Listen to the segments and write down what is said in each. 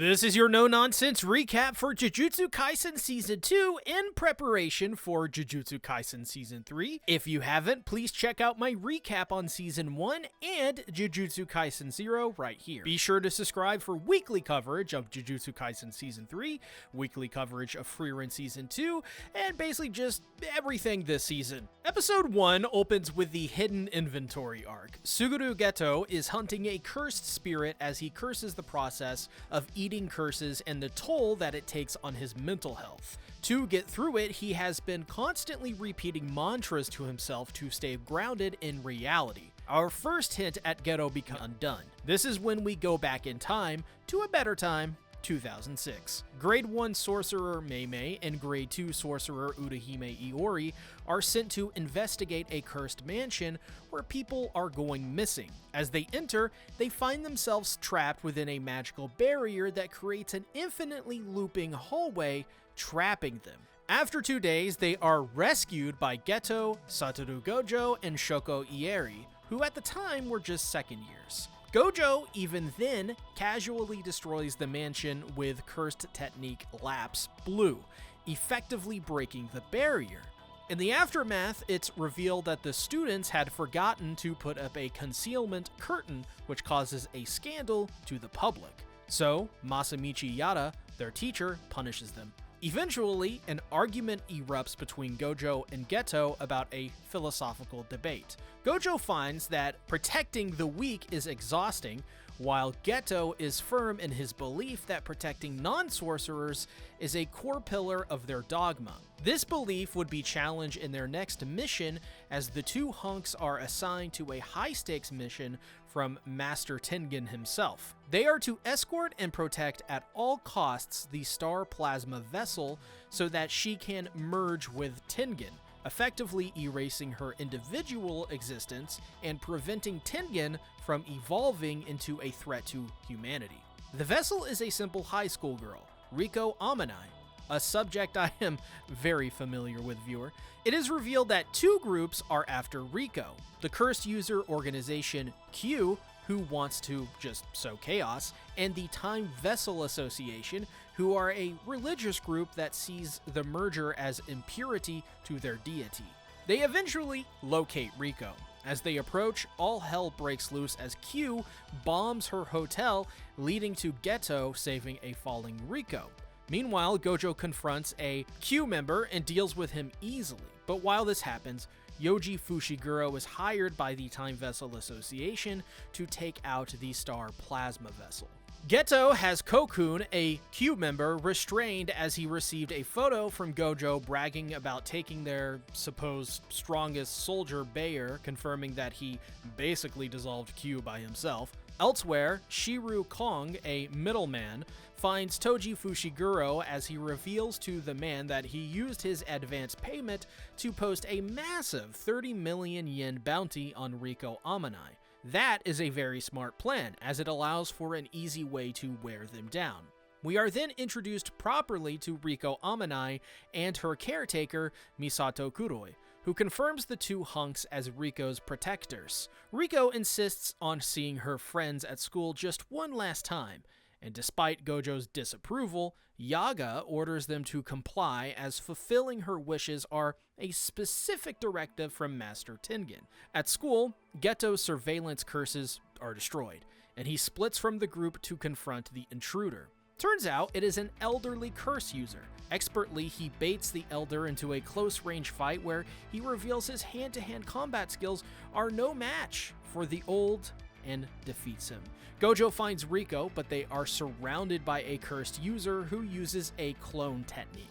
This is your no-nonsense recap for Jujutsu Kaisen Season 2 in preparation for Jujutsu Kaisen Season 3. If you haven't, please check out my recap on Season 1 and Jujutsu Kaisen 0 right here. Be sure to subscribe for weekly coverage of Jujutsu Kaisen Season 3, weekly coverage of Frieren Season 2, and basically just everything this season. Episode 1 opens with the Hidden Inventory arc. Suguru Geto is hunting a cursed spirit as he curses the process of eating curses and the toll that it takes on his mental health. To get through it, he has been constantly repeating mantras to himself to stay grounded in reality. Our first hint at Geto becoming undone. This is when we go back in time to a better time, 2006. Grade 1 Sorcerer Meimei and Grade 2 Sorcerer Urahime Iori are sent to investigate a cursed mansion where people are going missing. As they enter, they find themselves trapped within a magical barrier that creates an infinitely looping hallway, trapping them. After 2 days, they are rescued by Geto, Satoru Gojo, and Shoko Ieri, who at the time were just second years. Gojo, even then, casually destroys the mansion with cursed technique Lapse Blue, effectively breaking the barrier. In the aftermath, it's revealed that the students had forgotten to put up a concealment curtain, which causes a scandal to the public. So, Masamichi Yada, their teacher, punishes them. Eventually, an argument erupts between Gojo and Geto about a philosophical debate. Gojo finds that protecting the weak is exhausting, while Geto is firm in his belief that protecting non-sorcerers is a core pillar of their dogma. This belief would be challenged in their next mission, as the two hunks are assigned to a high-stakes mission from Master Tengen himself. They are to escort and protect at all costs the Star Plasma vessel so that she can merge with Tengen, effectively erasing her individual existence and preventing Tengen from evolving into a threat to humanity. The vessel is a simple high school girl, Riko Amanai, a subject I am very familiar with, viewer. It is revealed that two groups are after Riko: the cursed user organization Q, who wants to just sow chaos, and the Time Vessel Association, who are a religious group that sees the merger as impurity to their deity. They eventually locate Riko. As they approach, all hell breaks loose as Q bombs her hotel, leading to Geto saving a falling Riko. Meanwhile, Gojo confronts a Q member and deals with him easily. But while this happens, Yoji Fushiguro is hired by the Time Vessel Association to take out the Star Plasma Vessel. Geto has Kokun, a Q member, restrained as he received a photo from Gojo bragging about taking their supposed strongest soldier, Bayer, confirming that he basically dissolved Q by himself. Elsewhere, Shiru Kong, a middleman, finds Toji Fushiguro as he reveals to the man that he used his advance payment to post a massive 30 million yen bounty on Riko Amanai. That is a very smart plan, as it allows for an easy way to wear them down. We are then introduced properly to Riko Amanai and her caretaker, Misato Kuroi, who confirms the two hunks as Riko's protectors. Riko insists on seeing her friends at school just one last time, and despite Gojo's disapproval, Yaga orders them to comply, as fulfilling her wishes are a specific directive from Master Tengen. At school, Geto's surveillance curses are destroyed, and he splits from the group to confront the intruder. Turns out it is an elderly curse user. Expertly, he baits the elder into a close-range fight where he reveals his hand-to-hand combat skills are no match for the old and defeats him. Gojo finds Riko, but they are surrounded by a cursed user who uses a clone technique.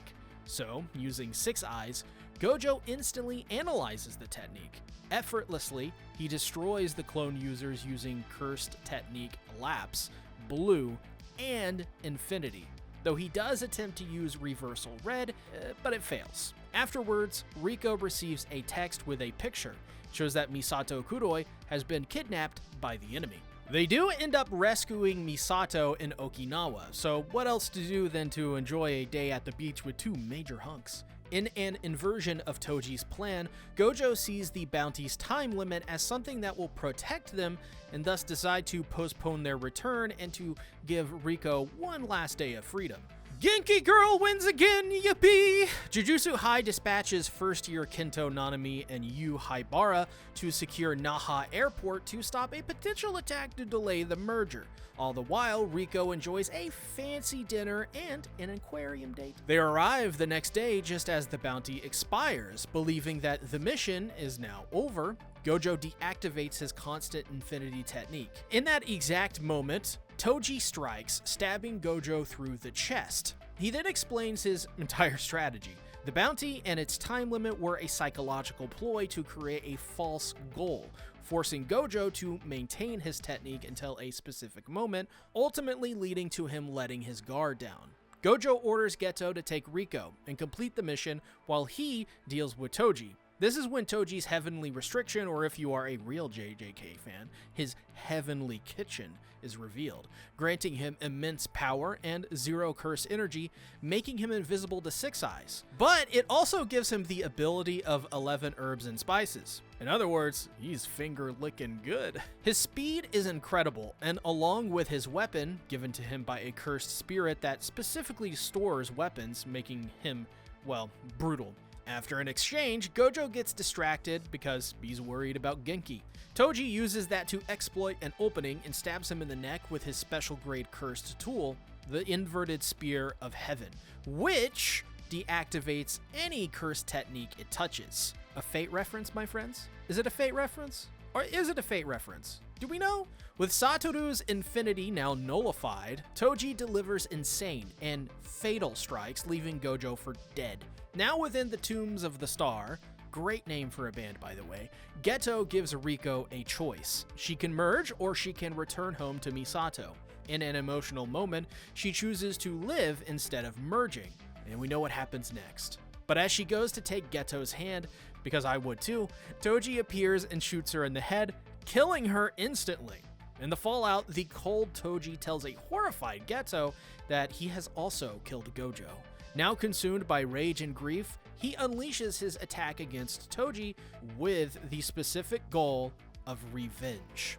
So, using 6 eyes, Gojo instantly analyzes the technique. Effortlessly, he destroys the clone users using cursed technique Lapse, Blue, and Infinity, though he does attempt to use Reversal Red, but it fails. Afterwards, Riko receives a text with a picture. It shows that Misato Kuroi has been kidnapped by the enemy. They do end up rescuing Misato in Okinawa, so what else to do than to enjoy a day at the beach with two major hunks? In an inversion of Toji's plan, Gojo sees the bounty's time limit as something that will protect them and thus decide to postpone their return and to give Riko one last day of freedom. Genki Girl wins again, yippee! Jujutsu High dispatches first-year Kento Nanami and Yu Haibara to secure Naha Airport to stop a potential attack to delay the merger. All the while, Riko enjoys a fancy dinner and an aquarium date. They arrive the next day just as the bounty expires. Believing that the mission is now over, Gojo deactivates his constant infinity technique. In that exact moment, Toji strikes, stabbing Gojo through the chest. He then explains his entire strategy. The bounty and its time limit were a psychological ploy to create a false goal, forcing Gojo to maintain his technique until a specific moment, ultimately leading to him letting his guard down. Gojo orders Geto to take Riko and complete the mission while he deals with Toji. This is when Toji's heavenly restriction, or if you are a real JJK fan, his heavenly kitchen is revealed, granting him immense power and zero curse energy, making him invisible to Six Eyes. But it also gives him the ability of 11 herbs and spices. In other words, he's finger-licking good. His speed is incredible, and along with his weapon, given to him by a cursed spirit that specifically stores weapons, making him, well, brutal. After an exchange, Gojo gets distracted because he's worried about Genki. Toji uses that to exploit an opening and stabs him in the neck with his special grade cursed tool, the Inverted Spear of Heaven, which deactivates any cursed technique it touches. A Fate reference, my friends? Is it a Fate reference? Or is it a Fate reference? Do we know? With Satoru's infinity now nullified, Toji delivers insane and fatal strikes, leaving Gojo for dead. Now within the Tombs of the Star, great name for a band by the way, Geto gives Riko a choice. She can merge or she can return home to Misato. In an emotional moment, she chooses to live instead of merging, and we know what happens next. But as she goes to take Geto's hand, because I would too, Toji appears and shoots her in the head, killing her instantly. In the fallout, the cold Toji tells a horrified Geto that he has also killed Gojo. Now consumed by rage and grief, he unleashes his attack against Toji with the specific goal of revenge.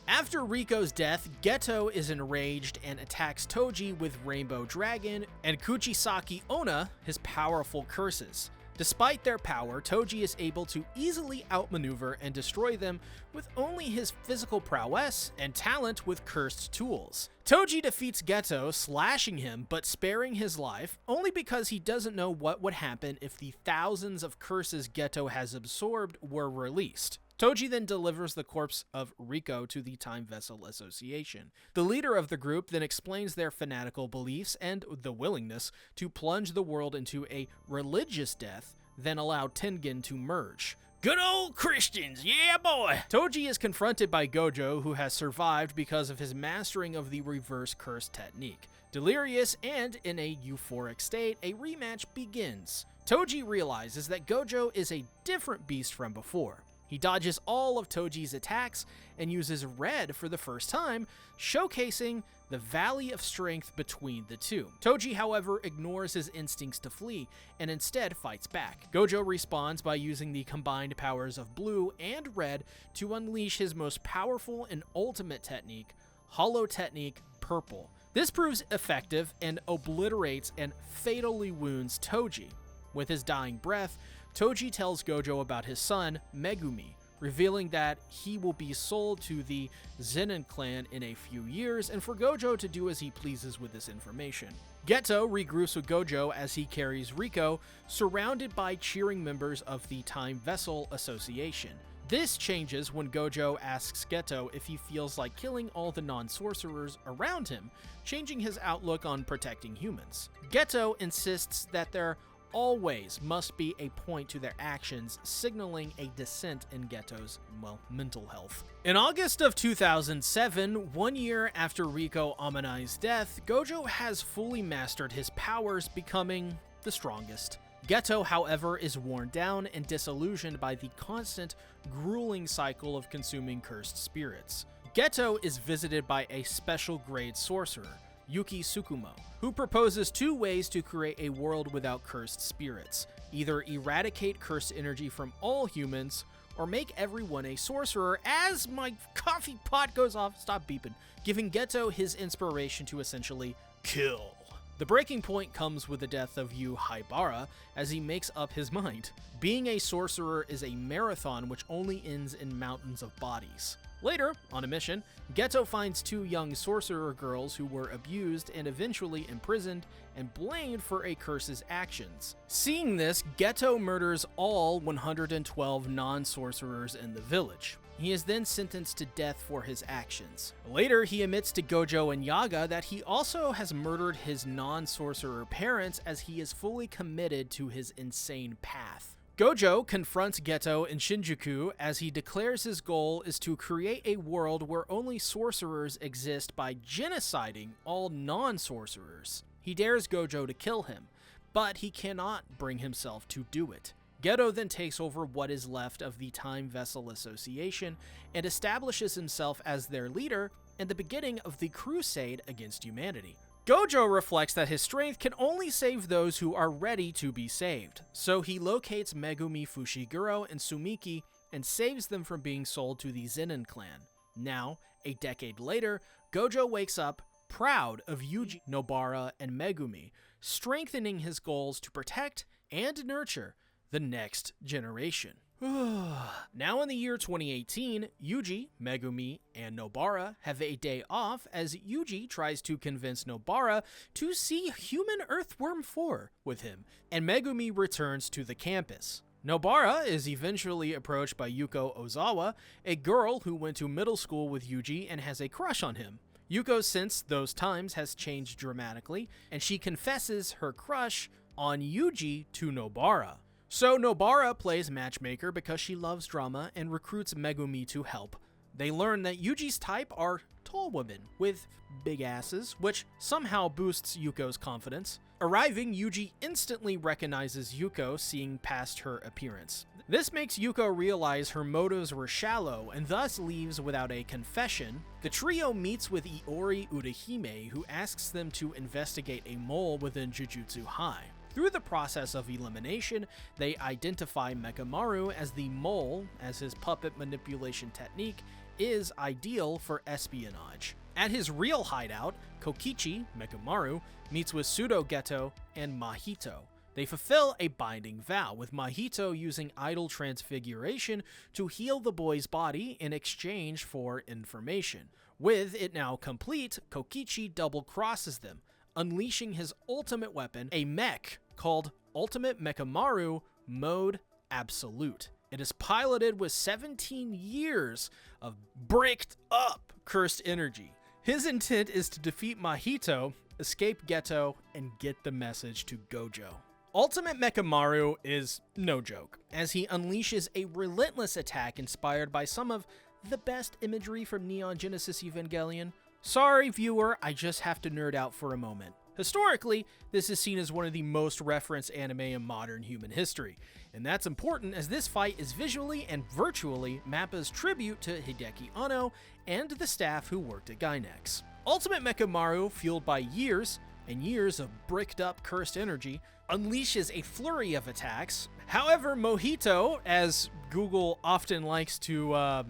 After Riko's death, Geto is enraged and attacks Toji with Rainbow Dragon and Kuchisaki Onna, his powerful curses. Despite their power, Toji is able to easily outmaneuver and destroy them with only his physical prowess and talent with cursed tools. Toji defeats Geto, slashing him but sparing his life, only because he doesn't know what would happen if the thousands of curses Geto has absorbed were released. Toji then delivers the corpse of Riko to the Time Vessel Association. The leader of the group then explains their fanatical beliefs and the willingness to plunge the world into a religious death, then allow Tengen to merge. Good old Christians, yeah boy! Toji is confronted by Gojo, who has survived because of his mastering of the reverse curse technique. Delirious and in a euphoric state, a rematch begins. Toji realizes that Gojo is a different beast from before. He dodges all of Toji's attacks and uses red for the first time, showcasing the valley of strength between the two. Toji, however, ignores his instincts to flee and instead fights back. Gojo responds by using the combined powers of blue and red to unleash his most powerful and ultimate technique, Hollow Technique Purple. This proves effective and obliterates and fatally wounds Toji. With his dying breath, Toji tells Gojo about his son, Megumi, revealing that he will be sold to the Zenin clan in a few years, and for Gojo to do as he pleases with this information. Geto regroups with Gojo as he carries Riko, surrounded by cheering members of the Time Vessel Association. This changes when Gojo asks Geto if he feels like killing all the non-sorcerers around him, changing his outlook on protecting humans. Geto insists that there always must be a point to their actions, signaling a descent in Geto's, well, mental health. In August of 2007, 1 year after Riko Amanai's death, Gojo has fully mastered his powers, becoming the strongest. Geto, however, is worn down and disillusioned by the constant, grueling cycle of consuming cursed spirits. Geto is visited by a special grade sorcerer, Yuki Tsukumo, who proposes 2 ways to create a world without cursed spirits. Either eradicate cursed energy from all humans, or make everyone a sorcerer. As my coffee pot goes off, stop beeping, giving Geto his inspiration to essentially kill. The breaking point comes with the death of Yu Haibara as he makes up his mind. Being a sorcerer is a marathon which only ends in mountains of bodies. Later, on a mission, Geto finds 2 young sorcerer girls who were abused and eventually imprisoned and blamed for a curse's actions. Seeing this, Geto murders all 112 non-sorcerers in the village. He is then sentenced to death for his actions. Later, he admits to Gojo and Yaga that he also has murdered his non-sorcerer parents as he is fully committed to his insane path. Gojo confronts Geto in Shinjuku as he declares his goal is to create a world where only sorcerers exist by genociding all non-sorcerers. He dares Gojo to kill him, but he cannot bring himself to do it. Geto then takes over what is left of the Time Vessel Association and establishes himself as their leader and the beginning of the crusade against humanity. Gojo reflects that his strength can only save those who are ready to be saved, so he locates Megumi Fushiguro and Sumiki and saves them from being sold to the Zenin clan. Now, a decade later, Gojo wakes up proud of Yuji, Nobara, and Megumi, strengthening his goals to protect and nurture the next generation. Now in the year 2018, Yuji, Megumi, and Nobara have a day off as Yuji tries to convince Nobara to see Human Earthworm 4 with him, and Megumi returns to the campus. Nobara is eventually approached by Yuko Ozawa, a girl who went to middle school with Yuji and has a crush on him. Yuko, since those times, has changed dramatically, and she confesses her crush on Yuji to Nobara. So Nobara plays matchmaker because she loves drama and recruits Megumi to help. They learn that Yuji's type are tall women with big asses, which somehow boosts Yuko's confidence. Arriving, Yuji instantly recognizes Yuko, seeing past her appearance. This makes Yuko realize her motives were shallow and thus leaves without a confession. The trio meets with Iori Urahime, who asks them to investigate a mole within Jujutsu High. Through the process of elimination, they identify Mechamaru as the mole, as his puppet manipulation technique is ideal for espionage. At his real hideout, Kokichi, Mechamaru, meets with Pseudo Geto and Mahito. They fulfill a binding vow, with Mahito using idol transfiguration to heal the boy's body in exchange for information. With it now complete, Kokichi double-crosses them, unleashing his ultimate weapon, a mech called Ultimate Mechamaru Mode Absolute. It is piloted with 17 years of bricked up cursed energy. His intent is to defeat Mahito, escape Geto, and get the message to Gojo. Ultimate Mechamaru is no joke, as he unleashes a relentless attack inspired by some of the best imagery from Neon Genesis Evangelion. Sorry, viewer, I just have to nerd out for a moment. Historically, this is seen as one of the most referenced anime in modern human history, and that's important as this fight is visually and virtually Mappa's tribute to Hideki Anno and the staff who worked at Gainax. Ultimate Mechamaru, fueled by years and years of bricked up cursed energy, unleashes a flurry of attacks. However, Mohito, as Google often likes to,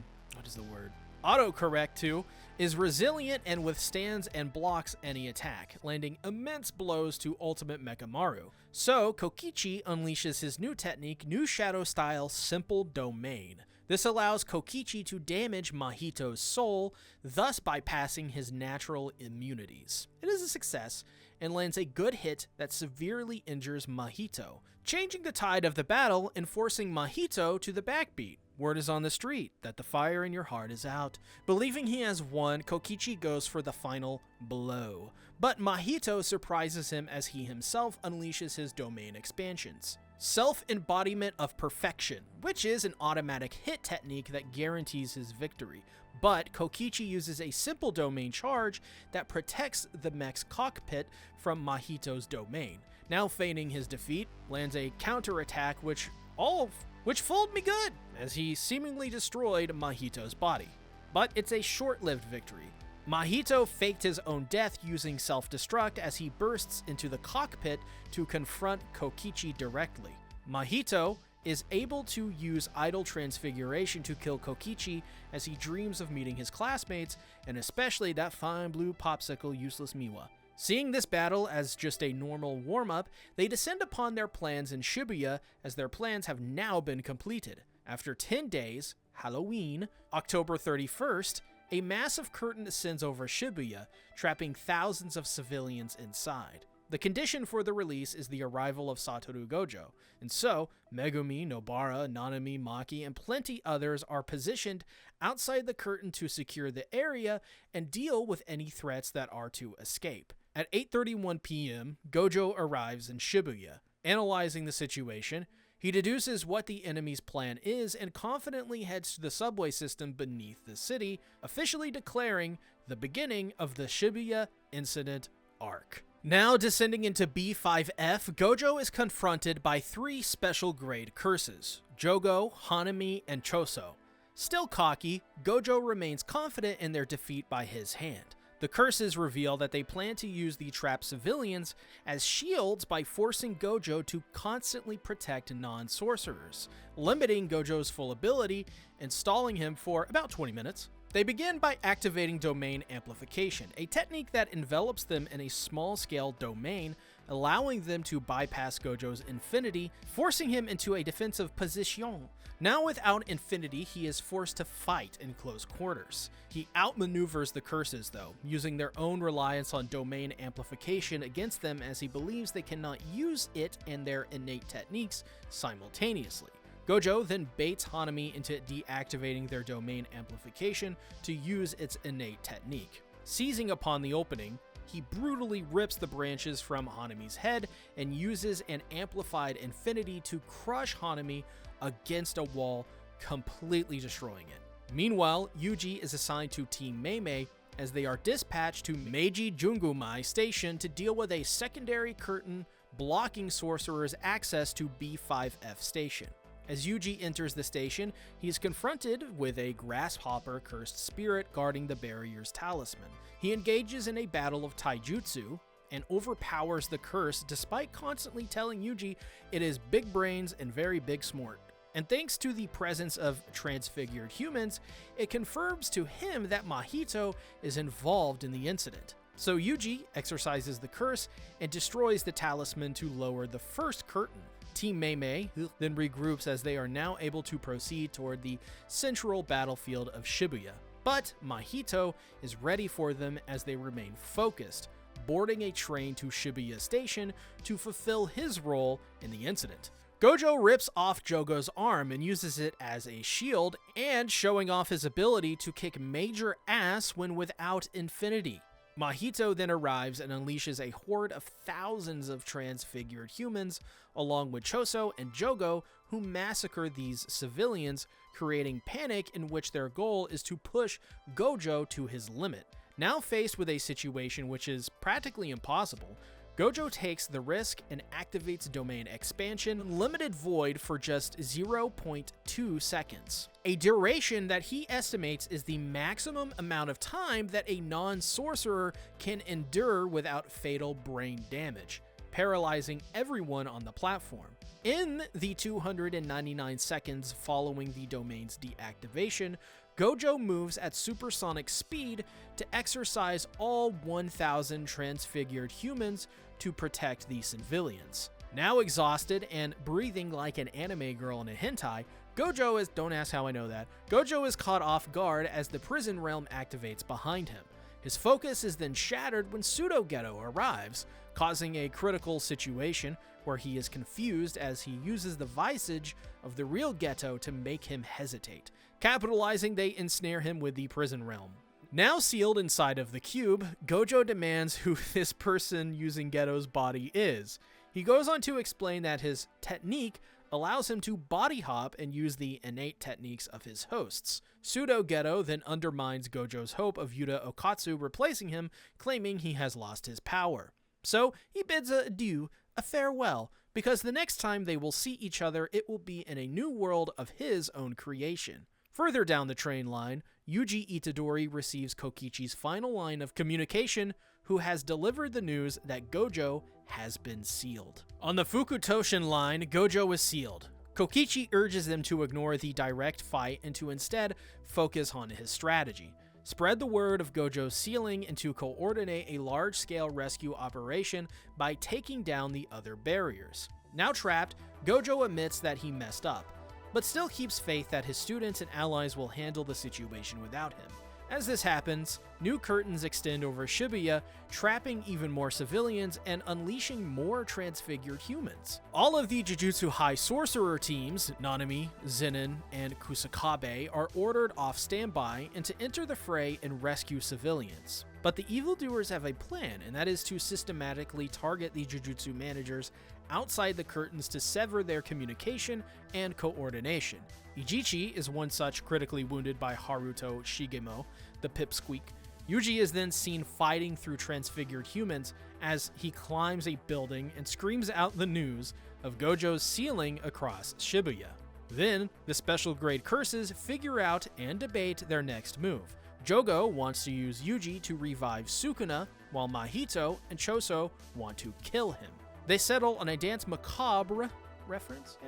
autocorrect to, is resilient and withstands and blocks any attack, landing immense blows to Ultimate Mechamaru. So, Kokichi unleashes his new technique, New Shadow Style Simple Domain. This allows Kokichi to damage Mahito's soul, thus bypassing his natural immunities. It is a success, and lands a good hit that severely injures Mahito, changing the tide of the battle and forcing Mahito to the backbeat. Word is on the street that the fire in your heart is out. Believing he has won, Kokichi goes for the final blow. But Mahito surprises him as he himself unleashes his domain expansions. Self-embodiment of perfection, which is an automatic hit technique that guarantees his victory. But Kokichi uses a simple domain charge that protects the mech's cockpit from Mahito's domain. Now feigning his defeat, lands a counterattack which fooled me good, as he seemingly destroyed Mahito's body. But it's a short-lived victory. Mahito faked his own death using self-destruct as he bursts into the cockpit to confront Kokichi directly. Mahito is able to use idle transfiguration to kill Kokichi as he dreams of meeting his classmates, and especially that fine blue popsicle useless Miwa. Seeing this battle as just a normal warm-up, they descend upon their plans in Shibuya as their plans have now been completed. After 10 days, Halloween, October 31st, a massive curtain descends over Shibuya, trapping thousands of civilians inside. The condition for the release is the arrival of Satoru Gojo, and so Megumi, Nobara, Nanami, Maki, and plenty others are positioned outside the curtain to secure the area and deal with any threats that are to escape. At 8:31 p.m., Gojo arrives in Shibuya. Analyzing the situation, he deduces what the enemy's plan is and confidently heads to the subway system beneath the city, officially declaring the beginning of the Shibuya Incident arc. Now descending into B5F, Gojo is confronted by 3 special grade curses: Jogo, Hanami, and Choso. Still cocky, Gojo remains confident in their defeat by his hand. The curses reveal that they plan to use the trapped civilians as shields by forcing Gojo to constantly protect non-sorcerers, limiting Gojo's full ability and stalling him for about 20 minutes. They begin by activating domain amplification, a technique that envelops them in a small-scale domain, allowing them to bypass Gojo's infinity, forcing him into a defensive position. Now without infinity, he is forced to fight in close quarters. He outmaneuvers the curses though, using their own reliance on domain amplification against them as he believes they cannot use it and their innate techniques simultaneously. Gojo then baits Hanami into deactivating their domain amplification to use its innate technique. Seizing upon the opening, he brutally rips the branches from Hanami's head and uses an amplified infinity to crush Hanami against a wall, completely destroying it. Meanwhile, Yuji is assigned to Team Meimei as they are dispatched to Meiji Jungumai Station to deal with a secondary curtain blocking sorcerers' access to B5F Station. As Yuji enters the station, he is confronted with a grasshopper-cursed spirit guarding the barrier's talisman. He engages in a battle of taijutsu and overpowers the curse despite constantly telling Yuji it is big brains and very big smart. And thanks to the presence of transfigured humans, it confirms to him that Mahito is involved in the incident. So Yuji exercises the curse and destroys the talisman to lower the first curtain. Team Meimei then regroups as they are now able to proceed toward the central battlefield of Shibuya. But Mahito is ready for them as they remain focused, boarding a train to Shibuya Station to fulfill his role in the incident. Gojo rips off Jogo's arm and uses it as a shield, and showing off his ability to kick major ass when without infinity. Mahito then arrives and unleashes a horde of thousands of transfigured humans, along with Choso and Jogo, who massacre these civilians, creating panic in which their goal is to push Gojo to his limit. Now faced with a situation which is practically impossible, Gojo takes the risk and activates Domain Expansion Limited Void for just 0.2 seconds, a duration that he estimates is the maximum amount of time that a non-sorcerer can endure without fatal brain damage, paralyzing everyone on the platform. In the 299 seconds following the domain's deactivation, Gojo moves at supersonic speed to exorcise all 1,000 transfigured humans to protect the civilians. Now exhausted and breathing like an anime girl in a hentai, Gojo is— don't ask how I know that— Gojo is caught off guard as the prison realm activates behind him. His focus is then shattered when Pseudo Geto arrives, causing a critical situation where he is confused as he uses the visage of the real Geto to make him hesitate. Capitalizing, they ensnare him with the prison realm. Now sealed inside of the cube, Gojo demands who this person using Geto's body is. He goes on to explain that his technique allows him to body hop and use the innate techniques of his hosts. Pseudo Geto then undermines Gojo's hope of Yuta Okatsu replacing him, claiming he has lost his power. So he bids adieu, a farewell, because the next time they will see each other, it will be in a new world of his own creation. Further down the train line, Yuji Itadori receives Kokichi's final line of communication, who has delivered the news that Gojo has been sealed. On the Fukutoshin line, Gojo is sealed. Kokichi urges them to ignore the direct fight and to instead focus on his strategy. Spread the word of Gojo's sealing and to coordinate a large-scale rescue operation by taking down the other barriers. Now trapped, Gojo admits that he messed up, but still keeps faith that his students and allies will handle the situation without him. As this happens, new curtains extend over Shibuya, trapping even more civilians and unleashing more transfigured humans. All of the Jujutsu High Sorcerer teams, Nanami, Zenin, and Kusakabe, are ordered off standby and to enter the fray and rescue civilians. But the evildoers have a plan, and that is to systematically target the Jujutsu managers outside the curtains to sever their communication and coordination. Ijichi is one such, critically wounded by Haruto Shigemo, the pipsqueak. Yuji is then seen fighting through transfigured humans as he climbs a building and screams out the news of Gojo's sealing across Shibuya. Then, the special grade curses figure out and debate their next move. Jogo wants to use Yuji to revive Sukuna, while Mahito and Choso want to kill him. They settle on a dance macabre reference.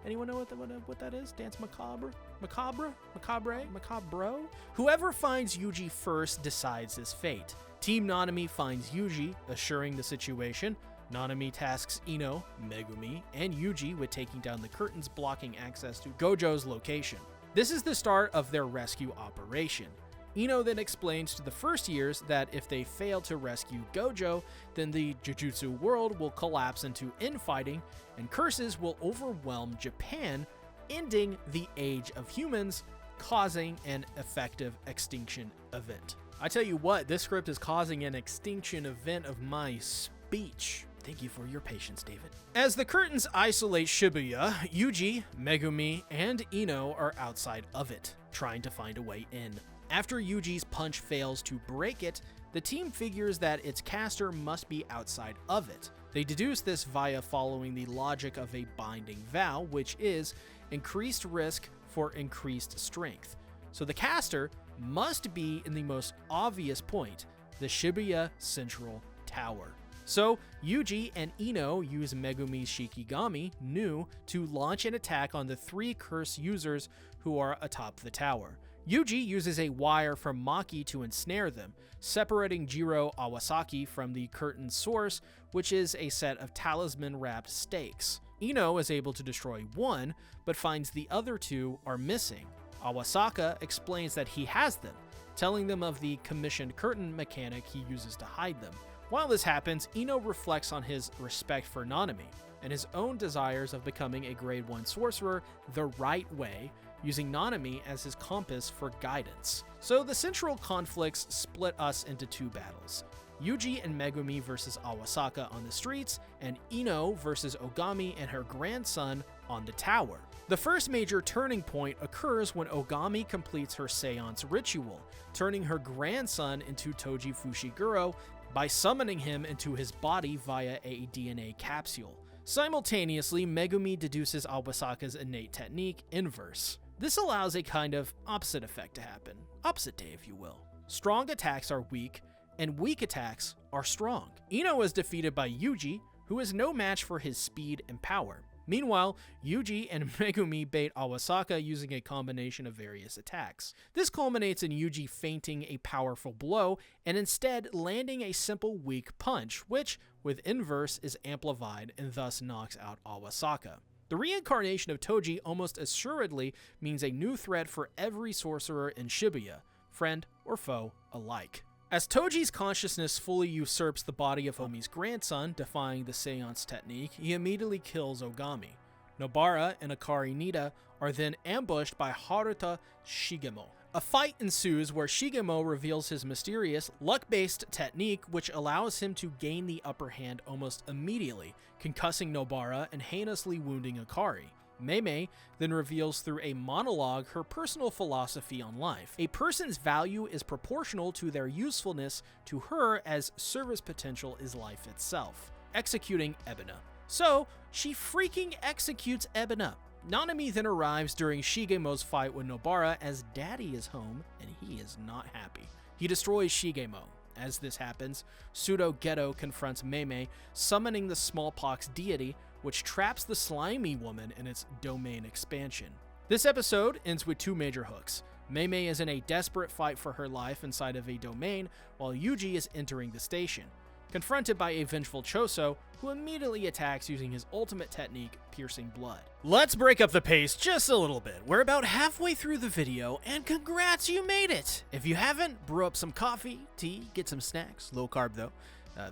Anyone know what that is? Dance macabre? Macabre? Macabre? Macabro? Whoever finds Yuji first decides his fate. Team Nanami finds Yuji, assuring the situation. Nanami tasks Ino, Megumi, and Yuji with taking down the curtains blocking access to Gojo's location. This is the start of their rescue operation. Ino then explains to the first years that if they fail to rescue Gojo, then the Jujutsu world will collapse into infighting, and curses will overwhelm Japan, ending the Age of Humans, causing an effective extinction event. I tell you what, this script is causing an extinction event of my speech. Thank you for your patience, David. As the curtains isolate Shibuya, Yuji, Megumi, and Ino are outside of it, trying to find a way in. After Yuji's punch fails to break it, the team figures that its caster must be outside of it. They deduce this via following the logic of a binding vow, which is increased risk for increased strength. So the caster must be in the most obvious point, the Shibuya Central Tower. So Yuji and Ino use Megumi's Shikigami, Nu, to launch an attack on the 3 curse users who are atop the tower. Yuji uses a wire from Maki to ensnare them, separating Jiro Awasaki from the curtain source, which is a set of talisman-wrapped stakes. Ino is able to destroy one, but finds the other 2 are missing. Awasaka explains that he has them, telling them of the commissioned curtain mechanic he uses to hide them. While this happens, Ino reflects on his respect for Nanami, and his own desires of becoming a grade 1 sorcerer the right way, using Nanami as his compass for guidance. So the central conflicts split us into 2 battles. Yuji and Megumi versus Awasaka on the streets, and Ino versus Ogami and her grandson on the tower. The first major turning point occurs when Ogami completes her seance ritual, turning her grandson into Toji Fushiguro by summoning him into his body via a DNA capsule. Simultaneously, Megumi deduces Awasaka's innate technique, Inverse. This allows a kind of opposite effect to happen. Opposite day, if you will. Strong attacks are weak, and weak attacks are strong. Ino is defeated by Yuji, who is no match for his speed and power. Meanwhile, Yuji and Megumi bait Awasaka using a combination of various attacks. This culminates in Yuji feinting a powerful blow and instead landing a simple weak punch, which, with Inverse, is amplified and thus knocks out Awasaka. The reincarnation of Toji almost assuredly means a new threat for every sorcerer in Shibuya, friend or foe alike. As Toji's consciousness fully usurps the body of Omi's grandson, defying the seance technique, he immediately kills Ogami. Nobara and Akari Nida are then ambushed by Haruta Shigemo. A fight ensues where Shigemo reveals his mysterious, luck-based technique which allows him to gain the upper hand almost immediately, concussing Nobara and heinously wounding Akari. Mei then reveals through a monologue her personal philosophy on life. A person's value is proportional to their usefulness to her, as service potential is life itself. Executing Ebina. So, she freaking executes Ebina. Nanami then arrives during Shigemo's fight with Nobara as Daddy is home and he is not happy. He destroys Shigemo. As this happens, pseudo Geto confronts Meimei, summoning the smallpox deity, which traps the slimy woman in its domain expansion. This episode ends with two major hooks. Meimei is in a desperate fight for her life inside of a domain, while Yuji is entering the station, confronted by a vengeful Choso, who immediately attacks using his ultimate technique, piercing blood. Let's break up the pace just a little bit. We're about halfway through the video, and congrats, you made it! If you haven't, brew up some coffee, tea, get some snacks, low carb though.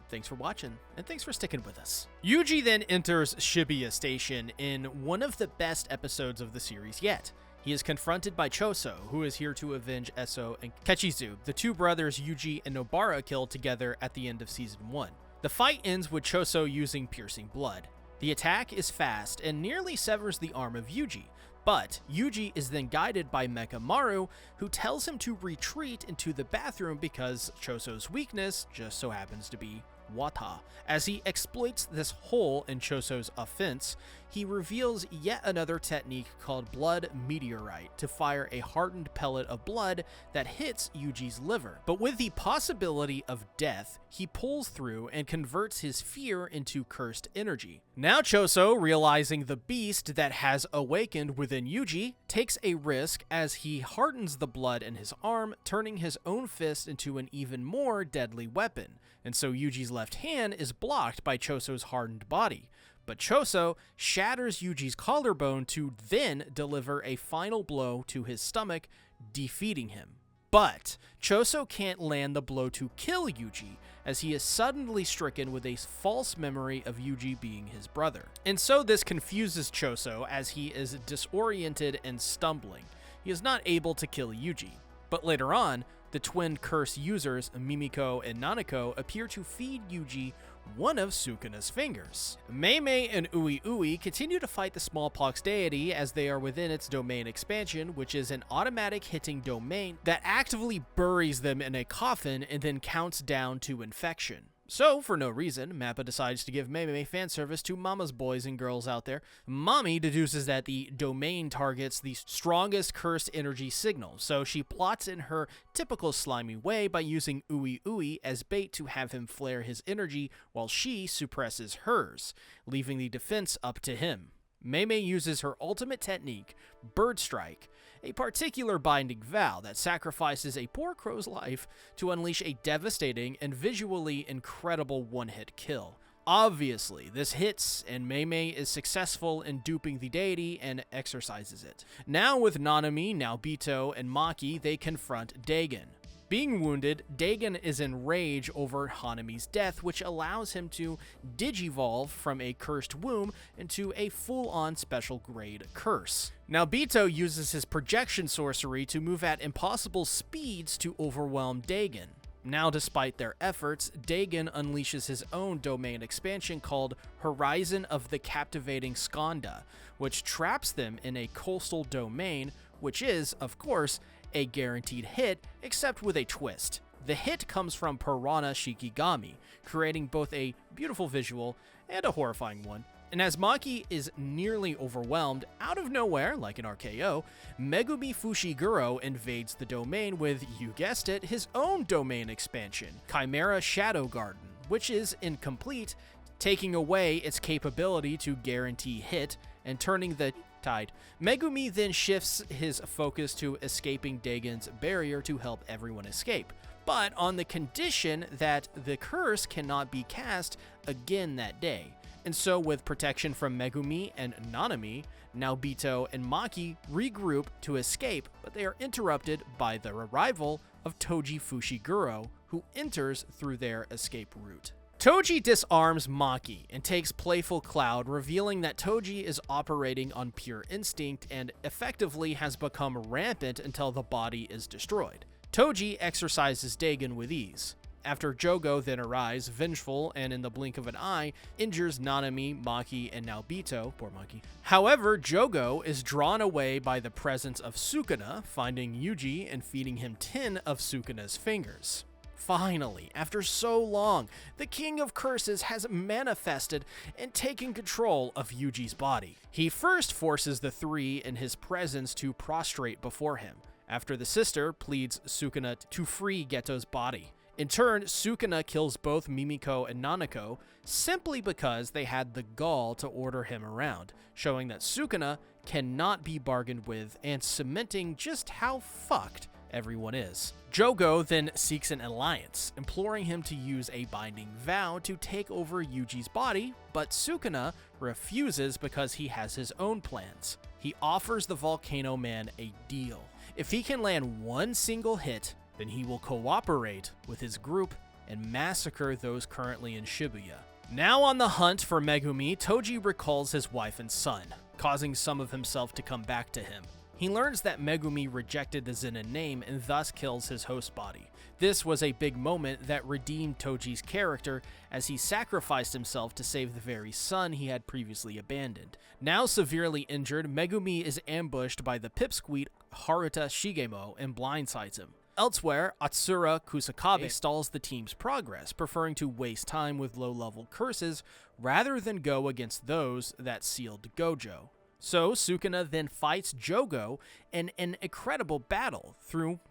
Thanks for watching, and thanks for sticking with us. Yuji then enters Shibuya Station in one of the best episodes of the series yet. He is confronted by Choso, who is here to avenge Eso and Kechizu, the two brothers Yuji and Nobara killed together at the end of Season 1. The fight ends with Choso using piercing blood. The attack is fast and nearly severs the arm of Yuji, but Yuji is then guided by Mechamaru, who tells him to retreat into the bathroom because Choso's weakness just so happens to be Wata. As he exploits this hole in Choso's offense, he reveals yet another technique called Blood Meteorite to fire a hardened pellet of blood that hits Yuji's liver. But with the possibility of death, he pulls through and converts his fear into cursed energy. Now Choso, realizing the beast that has awakened within Yuji, takes a risk as he hardens the blood in his arm, turning his own fist into an even more deadly weapon. And so Yuji's left hand is blocked by Choso's hardened body. But Choso shatters Yuji's collarbone to then deliver a final blow to his stomach, defeating him. But Choso can't land the blow to kill Yuji, as he is suddenly stricken with a false memory of Yuji being his brother. And so this confuses Choso as he is disoriented and stumbling. He is not able to kill Yuji. But later on, the twin curse users, Mimiko and Nanako, appear to feed Yuji one of Sukuna's fingers. Meimei and Ui Ui continue to fight the smallpox deity as they are within its domain expansion, which is an automatic hitting domain that actively buries them in a coffin and then counts down to infection. So, for no reason, Mappa decides to give Meimei fan service to mama's boys and girls out there. Mommy deduces that the domain targets the strongest cursed energy signal, so she plots in her typical slimy way by using Ui Ui as bait to have him flare his energy while she suppresses hers, leaving the defense up to him. Meimei uses her ultimate technique, Bird Strike, a particular binding vow that sacrifices a poor crow's life to unleash a devastating and visually incredible one-hit kill. Obviously, this hits, and Meimei is successful in duping the deity and exorcises it. Now with Nanami, Naobito, and Maki, they confront Dagon. Being wounded, Dagon is in rage over Hanami's death, which allows him to digivolve from a cursed womb into a full-on special grade curse. Now Naobito uses his projection sorcery to move at impossible speeds to overwhelm Dagon. Now, despite their efforts, Dagon unleashes his own domain expansion called Horizon of the Captivating Skanda, which traps them in a coastal domain, which is, of course, a guaranteed hit, except with a twist. The hit comes from Piranha Shikigami, creating both a beautiful visual and a horrifying one. And as Maki is nearly overwhelmed, out of nowhere, like an RKO, Megumi Fushiguro invades the domain with, you guessed it, his own domain expansion, Chimera Shadow Garden, which is incomplete, taking away its capability to guarantee hit and turning the tide. Megumi then shifts his focus to escaping Dagon's barrier to help everyone escape, but on the condition that the curse cannot be cast again that day. And so with protection from Megumi and Nanami, Naobito and Maki regroup to escape, but they are interrupted by the arrival of Toji Fushiguro, who enters through their escape route. Toji disarms Maki and takes Playful Cloud, revealing that Toji is operating on pure instinct and effectively has become rampant until the body is destroyed. Toji exorcises Dagon with ease. After Jogo then arrives, vengeful, and in the blink of an eye, injures Nanami, Maki, and Naobito, poor Maki. However, Jogo is drawn away by the presence of Sukuna, finding Yuji and feeding him 10 of Sukuna's fingers. Finally, after so long, the King of Curses has manifested and taken control of Yuji's body. He first forces the three in his presence to prostrate before him, after the sister pleads Sukuna to free Geto's body. In turn, Sukuna kills both Mimiko and Nanako simply because they had the gall to order him around, showing that Sukuna cannot be bargained with and cementing just how fucked everyone is. Jogo then seeks an alliance, imploring him to use a binding vow to take over Yuji's body, but Sukuna refuses because he has his own plans. He offers the Volcano Man a deal. If he can land one single hit, then he will cooperate with his group and massacre those currently in Shibuya. Now on the hunt for Megumi, Toji recalls his wife and son, causing some of himself to come back to him. He learns that Megumi rejected the Zenin name and thus kills his host body. This was a big moment that redeemed Toji's character as he sacrificed himself to save the very son he had previously abandoned. Now severely injured, Megumi is ambushed by the pipsqueak Haruta Shigemo and blindsides him. Elsewhere, Atsura Kusakabe stalls the team's progress, preferring to waste time with low-level curses rather than go against those that sealed Gojo. So Sukuna then fights Jogo in an incredible battle,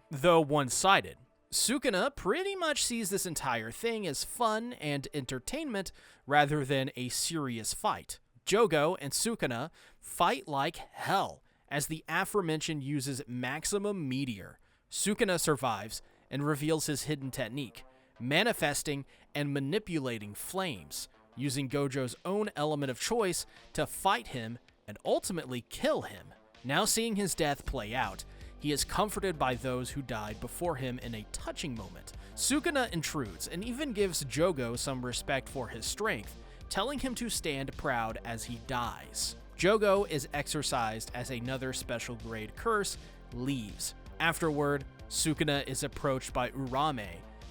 though one-sided. Sukuna pretty much sees this entire thing as fun and entertainment rather than a serious fight. Jogo and Sukuna fight like hell, as the aforementioned uses Maximum Meteor. Sukuna survives and reveals his hidden technique, manifesting and manipulating flames, using Gojo's own element of choice to fight him and ultimately kill him. Now seeing his death play out, he is comforted by those who died before him in a touching moment. Sukuna intrudes and even gives Jogo some respect for his strength, telling him to stand proud as he dies. Jogo is exorcised as another special grade curse leaves. Afterward, Sukuna is approached by Urame,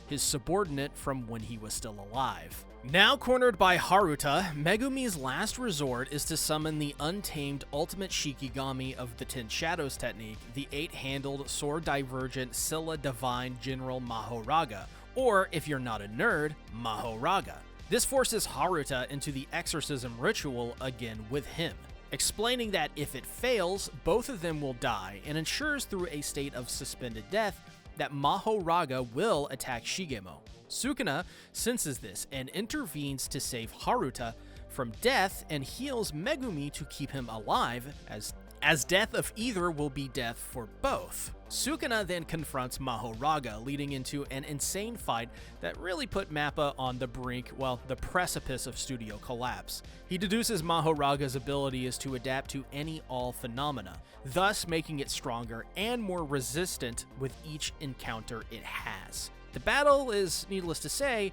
his subordinate from when he was still alive. Now cornered by Haruta, Megumi's last resort is to summon the untamed ultimate Shikigami of the Ten Shadows technique, the 8-handled sword-divergent Scylla Divine General Mahoraga, or if you're not a nerd, Mahoraga. This forces Haruta into the exorcism ritual again with him, explaining that if it fails, both of them will die, and ensures through a state of suspended death that Mahoraga will attack Shigemo. Sukuna senses this and intervenes to save Haruta from death and heals Megumi to keep him alive, as death of either will be death for both. Sukuna then confronts Mahoraga, leading into an insane fight that really put Mappa on the brink, the precipice of studio collapse. He deduces Mahoraga's ability is to adapt to any all phenomena, thus making it stronger and more resistant with each encounter it has. The battle is, needless to say,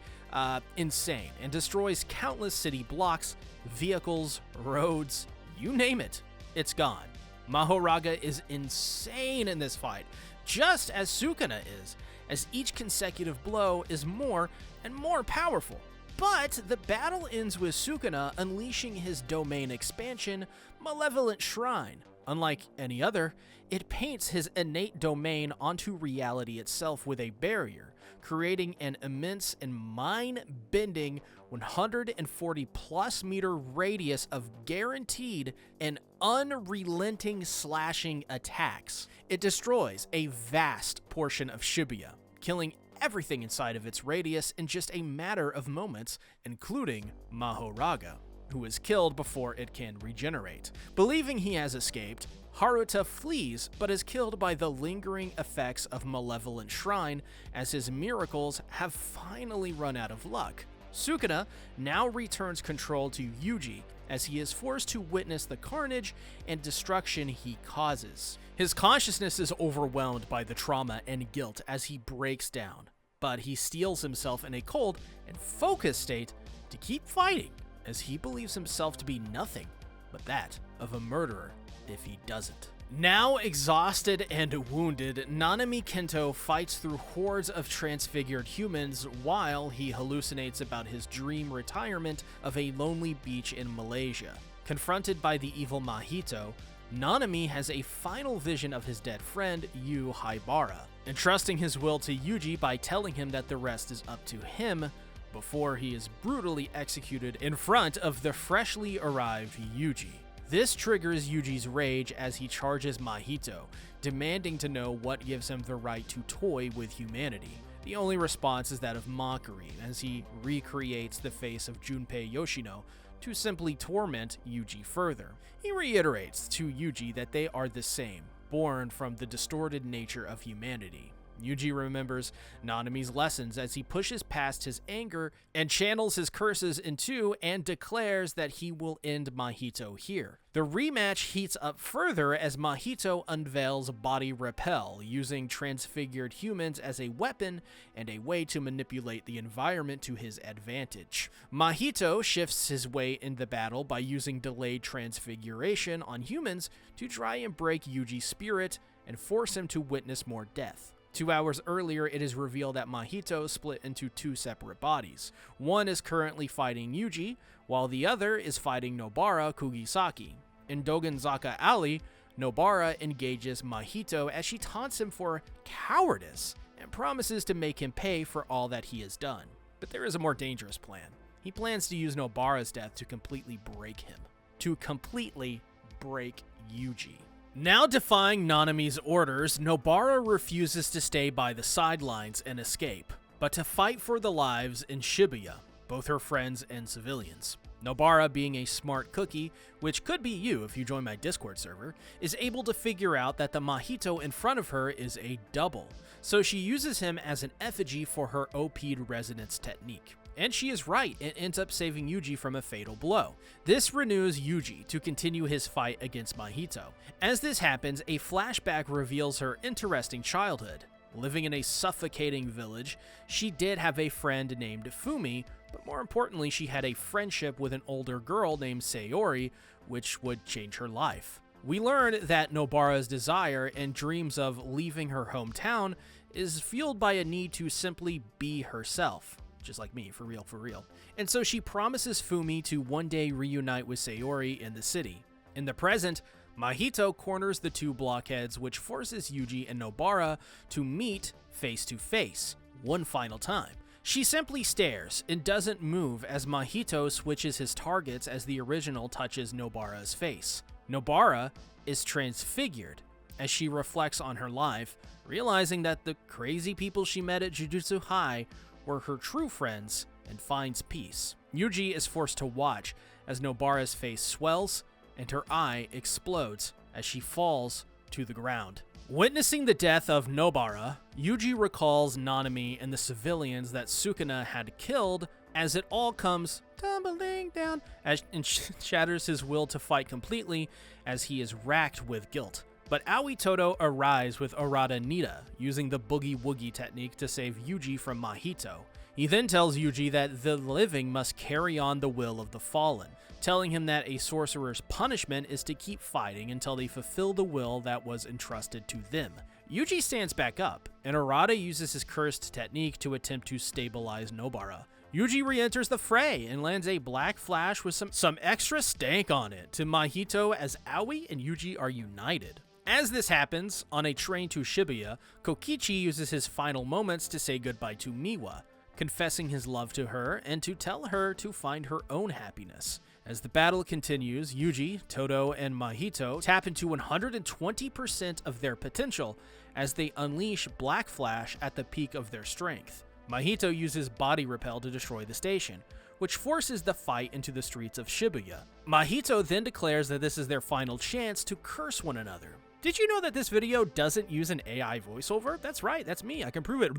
insane and destroys countless city blocks, vehicles, roads, you name it, it's gone. Mahoraga is insane in this fight, just as Sukuna is, as each consecutive blow is more and more powerful. But the battle ends with Sukuna unleashing his domain expansion, Malevolent Shrine. Unlike any other, it paints his innate domain onto reality itself with a barrier, creating an immense and mind-bending 140-plus meter radius of guaranteed and unrelenting slashing attacks. It destroys a vast portion of Shibuya, killing everything inside of its radius in just a matter of moments, including Mahoraga, who is killed before it can regenerate. Believing he has escaped, Haruta flees but is killed by the lingering effects of Malevolent Shrine as his miracles have finally run out of luck. Sukuna now returns control to Yuji as he is forced to witness the carnage and destruction he causes. His consciousness is overwhelmed by the trauma and guilt as he breaks down, but he steels himself in a cold and focused state to keep fighting as he believes himself to be nothing but that of a murderer if he doesn't. Now exhausted and wounded, Nanami Kento fights through hordes of transfigured humans while he hallucinates about his dream retirement of a lonely beach in Malaysia. Confronted by the evil Mahito, Nanami has a final vision of his dead friend, Yu Haibara, entrusting his will to Yuji by telling him that the rest is up to him before he is brutally executed in front of the freshly arrived Yuji. This triggers Yuji's rage as he charges Mahito, demanding to know what gives him the right to toy with humanity. The only response is that of mockery, as he recreates the face of Junpei Yoshino to simply torment Yuji further. He reiterates to Yuji that they are the same, born from the distorted nature of humanity. Yuji remembers Nanami's lessons as he pushes past his anger and channels his curses into and declares that he will end Mahito here. The rematch heats up further as Mahito unveils Body Repel, using transfigured humans as a weapon and a way to manipulate the environment to his advantage. Mahito shifts his way in the battle by using delayed transfiguration on humans to try and break Yuji's spirit and force him to witness more death. 2 hours earlier, it is revealed that Mahito split into 2 separate bodies. One is currently fighting Yuji, while the other is fighting Nobara Kugisaki. In Dogenzaka Alley, Nobara engages Mahito as she taunts him for cowardice and promises to make him pay for all that he has done. But there is a more dangerous plan. He plans to use Nobara's death to completely break him. To completely break Yuji. Now defying Nanami's orders, Nobara refuses to stay by the sidelines and escape, but to fight for the lives in Shibuya, both her friends and civilians. Nobara, being a smart cookie, which could be you if you join my Discord server, is able to figure out that the Mahito in front of her is a double, so she uses him as an effigy for her OP'd resonance technique. And she is right, and ends up saving Yuji from a fatal blow. This renews Yuji to continue his fight against Mahito. As this happens, a flashback reveals her interesting childhood. Living in a suffocating village, she did have a friend named Fumi, but more importantly, she had a friendship with an older girl named Sayori, which would change her life. We learn that Nobara's desire and dreams of leaving her hometown is fueled by a need to simply be herself. Just like me, for real, for real. And so she promises Fumi to one day reunite with Sayori in the city. In the present, Mahito corners the 2 blockheads, which forces Yuji and Nobara to meet face to face, one final time. She simply stares and doesn't move as Mahito switches his targets as the original touches Nobara's face. Nobara is transfigured as she reflects on her life, realizing that the crazy people she met at Jujutsu High were her true friends, and finds peace. Yuji is forced to watch as Nobara's face swells and her eye explodes as she falls to the ground. Witnessing the death of Nobara, Yuji recalls Nanami and the civilians that Sukuna had killed as it all comes tumbling down and shatters his will to fight completely as he is racked with guilt. But Aoi Todo arrives with Arata Nida, using the Boogie Woogie technique to save Yuji from Mahito. He then tells Yuji that the living must carry on the will of the fallen, telling him that a sorcerer's punishment is to keep fighting until they fulfill the will that was entrusted to them. Yuji stands back up, and Arata uses his cursed technique to attempt to stabilize Nobara. Yuji re-enters the fray and lands a black flash with some extra stank on it to Mahito as Aoi and Yuji are united. As this happens, on a train to Shibuya, Kokichi uses his final moments to say goodbye to Miwa, confessing his love to her and to tell her to find her own happiness. As the battle continues, Yuji, Todo, and Mahito tap into 120% of their potential as they unleash Black Flash at the peak of their strength. Mahito uses Body Repel to destroy the station, which forces the fight into the streets of Shibuya. Mahito then declares that this is their final chance to curse one another. Did you know that this video doesn't use an AI voiceover? That's right, that's me, I can prove it.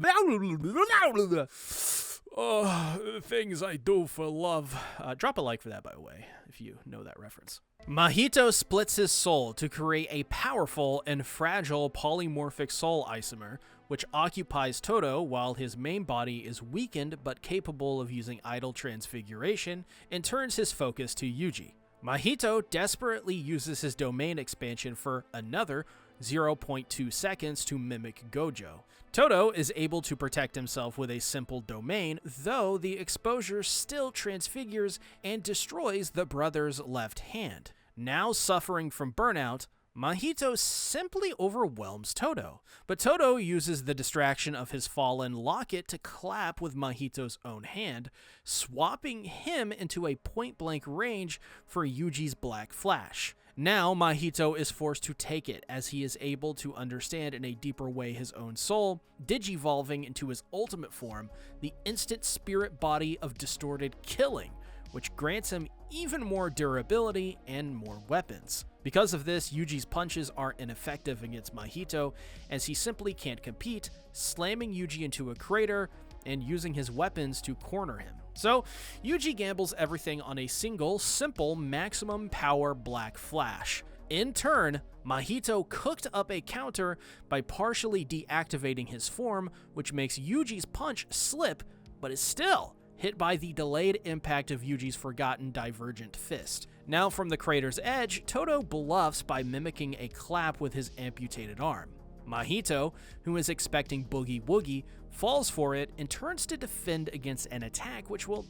Oh, things I do for love. Drop a like for that, by the way, if you know that reference. Mahito splits his soul to create a powerful and fragile polymorphic soul isomer, which occupies Todo while his main body is weakened but capable of using idle transfiguration, and turns his focus to Yuji. Mahito desperately uses his domain expansion for another 0.2 seconds to mimic Gojo. Todo is able to protect himself with a simple domain, though the exposure still transfigures and destroys the brother's left hand. Now suffering from burnout, Mahito simply overwhelms Todo, but Todo uses the distraction of his fallen locket to clap with Mahito's own hand, swapping him into a point-blank range for Yuji's Black Flash. Now, Mahito is forced to take it, as he is able to understand in a deeper way his own soul, digivolving into his ultimate form, the instant spirit body of distorted killing, which grants him even more durability and more weapons. Because of this, Yuji's punches are ineffective against Mahito, as he simply can't compete, slamming Yuji into a crater and using his weapons to corner him. So, Yuji gambles everything on a single, simple, maximum power Black Flash. In turn, Mahito cooked up a counter by partially deactivating his form, which makes Yuji's punch slip, but is still hit by the delayed impact of Yuji's forgotten divergent fist. Now from the crater's edge, Todo bluffs by mimicking a clap with his amputated arm. Mahito, who is expecting Boogie Woogie, falls for it and turns to defend against an attack which will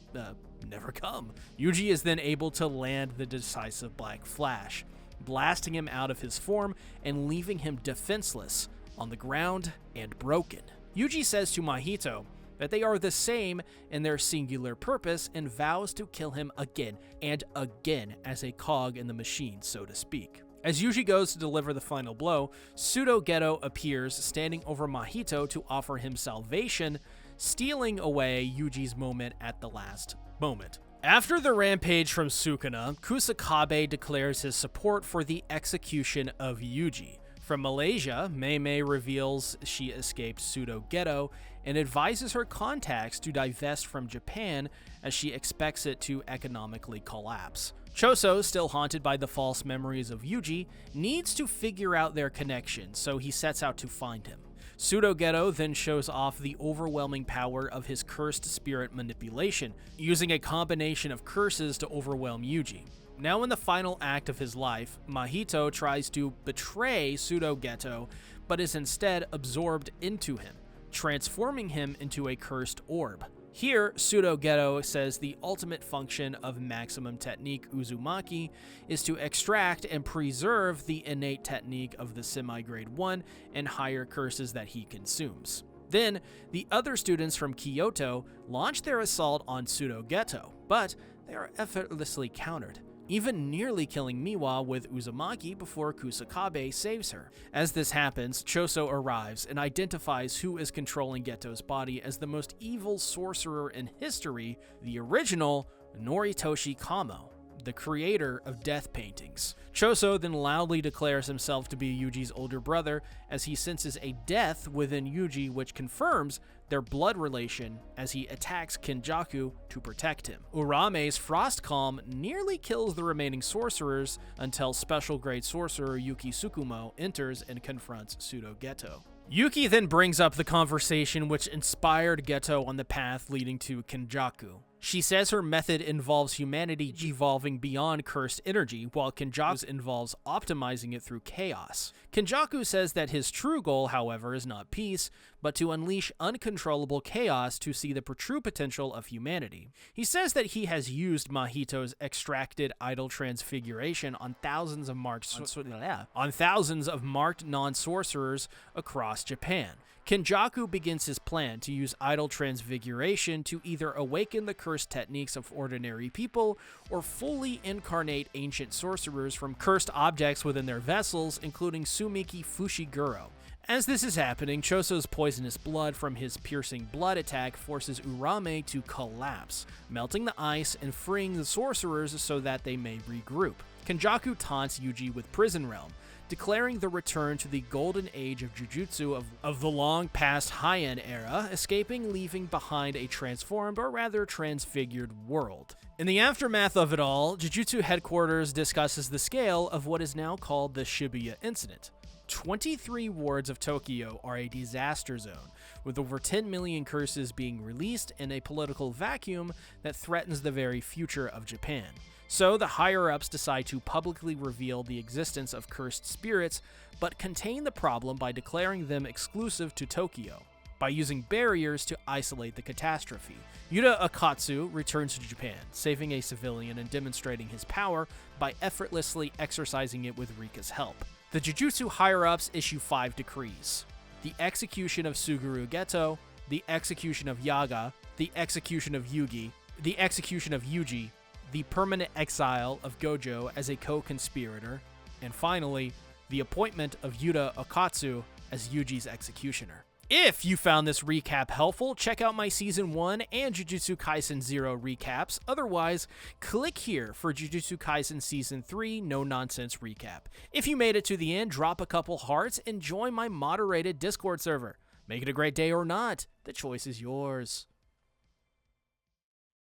never come. Yuji is then able to land the decisive Black Flash, blasting him out of his form and leaving him defenseless, on the ground and broken. Yuji says to Mahito that they are the same in their singular purpose and vows to kill him again and again as a cog in the machine, so to speak. As Yuji goes to deliver the final blow, Pseudo Geto appears, standing over Mahito to offer him salvation, stealing away Yuji's moment at the last moment. After the rampage from Sukuna, Kusakabe declares his support for the execution of Yuji. From Malaysia, Mei Mei reveals she escaped Pseudo Geto and advises her contacts to divest from Japan as she expects it to economically collapse. Choso, still haunted by the false memories of Yuji, needs to figure out their connection, so he sets out to find him. Pseudo Geto then shows off the overwhelming power of his cursed spirit manipulation, using a combination of curses to overwhelm Yuji. Now in the final act of his life, Mahito tries to betray Pseudo Geto, but is instead absorbed into him, transforming him into a cursed orb. Here, Pseudo Geto says the ultimate function of maximum technique Uzumaki is to extract and preserve the innate technique of the semi-grade 1 and higher curses that he consumes. Then, the other students from Kyoto launch their assault on Pseudo Geto, but they are effortlessly countered, even nearly killing Miwa with Uzumaki before Kusakabe saves her. As this happens, Choso arrives and identifies who is controlling Geto's body as the most evil sorcerer in history, the original Noritoshi Kamo, the creator of death paintings. Choso then loudly declares himself to be Yuji's older brother as he senses a death within Yuji, which confirms their blood relation as he attacks Kenjaku to protect him. Urame's Frost Calm nearly kills the remaining sorcerers until special grade sorcerer Yuki Tsukumo enters and confronts Pseudo Geto. Yuki then brings up the conversation which inspired Geto on the path leading to Kenjaku. She says her method involves humanity evolving beyond cursed energy, while Kenjaku's involves optimizing it through chaos. Kenjaku says that his true goal, however, is not peace, but to unleash uncontrollable chaos to see the true potential of humanity. He says that he has used Mahito's extracted idol transfiguration on thousands of marked non-sorcerers across Japan. Kenjaku begins his plan to use idol transfiguration to either awaken the cursed techniques of ordinary people or fully incarnate ancient sorcerers from cursed objects within their vessels, including Sumiki Fushiguro. As this is happening, Choso's poisonous blood from his piercing blood attack forces Urame to collapse, melting the ice and freeing the sorcerers so that they may regroup. Kenjaku taunts Yuji with Prison Realm, declaring the return to the golden age of Jujutsu of the long-past Heian era, escaping, leaving behind a transformed, or rather transfigured, world. In the aftermath of it all, Jujutsu headquarters discusses the scale of what is now called the Shibuya Incident. 23 wards of Tokyo are a disaster zone, with over 10 million curses being released in a political vacuum that threatens the very future of Japan. So the higher-ups decide to publicly reveal the existence of cursed spirits, but contain the problem by declaring them exclusive to Tokyo, by using barriers to isolate the catastrophe. Yuta Akatsu returns to Japan, saving a civilian and demonstrating his power by effortlessly exercising it with Rika's help. The Jujutsu higher-ups issue 5 decrees: the execution of Suguru Geto, the execution of Yaga, the execution of Yugi, the execution of Yuji, the permanent exile of Gojo as a co-conspirator, and finally, the appointment of Yuta Okatsu as Yuji's executioner. If you found this recap helpful, check out my Season 1 and Jujutsu Kaisen 0 recaps. Otherwise, click here for Jujutsu Kaisen Season 3 no-nonsense recap. If you made it to the end, drop a couple hearts and join my moderated Discord server. Make it a great day or not, the choice is yours.